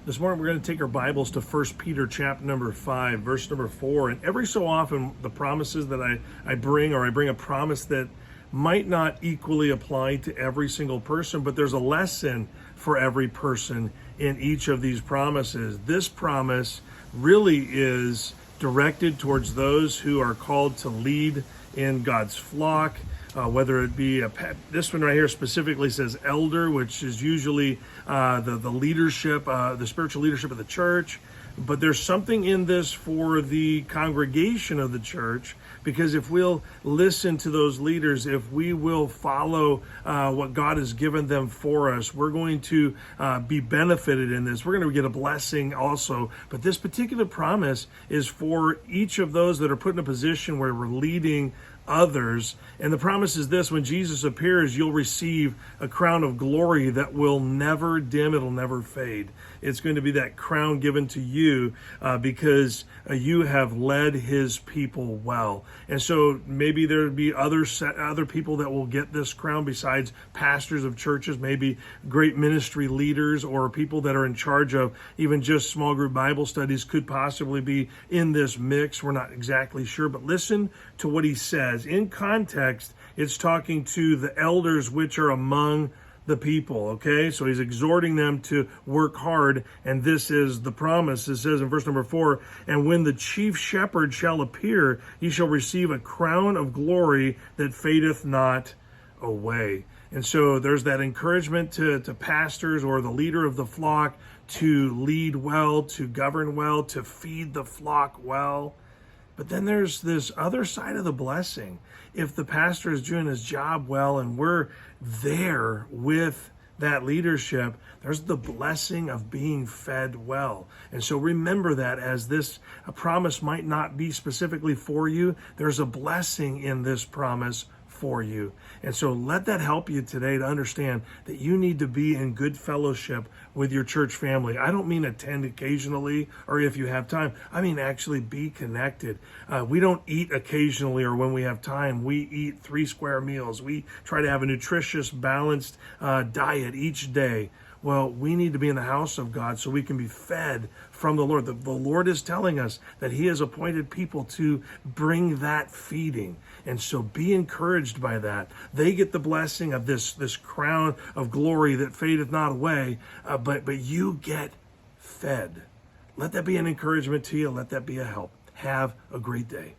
This morning we're going to take our Bibles to 1 Peter chapter number 5, verse number 4. And every so often the promises that I bring a promise that might not equally apply to every single person, but there's a lesson for every person in each of these promises. This promise really is directed towards those who are called to lead in God's flock. Whether it be this one right here specifically says elder, which is usually the leadership, the spiritual leadership of the church. But there's something in this for the congregation of the church, because if we'll listen to those leaders, if we will follow what God has given them for us, we're going to be benefited in this. We're going to get a blessing also. But this particular promise is for each of those that are put in a position where we're leading others. And the promise is this: when Jesus appears, you'll receive a crown of glory that will never dim, it'll never fade. It's going to be that crown given to you because you have led his people well. And so maybe there'll be other people that will get this crown besides pastors of churches, maybe great ministry leaders or people that are in charge of even just small group Bible studies could possibly be in this mix. We're not exactly sure, but listen to what he says. In context, it's talking to the elders which are among the people, okay? So he's exhorting them to work hard, and this is the promise. It says in verse number 4, "And when the chief shepherd shall appear, he shall receive a crown of glory that fadeth not away." And so there's that encouragement to pastors or the leader of the flock to lead well, to govern well, to feed the flock well. But then there's this other side of the blessing. If the pastor is doing his job well and we're there with that leadership, there's the blessing of being fed well. And so remember that as this a promise might not be specifically for you, there's a blessing in this promise for you. And so let that help you today to understand that you need to be in good fellowship with your church family. I don't mean attend occasionally or if you have time. I mean actually be connected. We don't eat occasionally or when we have time. We eat 3 square meals. We try to have a nutritious, balanced diet each day. Well, we need to be in the house of God so we can be fed from the Lord. The Lord is telling us that he has appointed people to bring that feeding. And so be encouraged by that. They get the blessing of this crown of glory that fadeth not away, but you get fed. Let that be an encouragement to you. Let that be a help. Have a great day.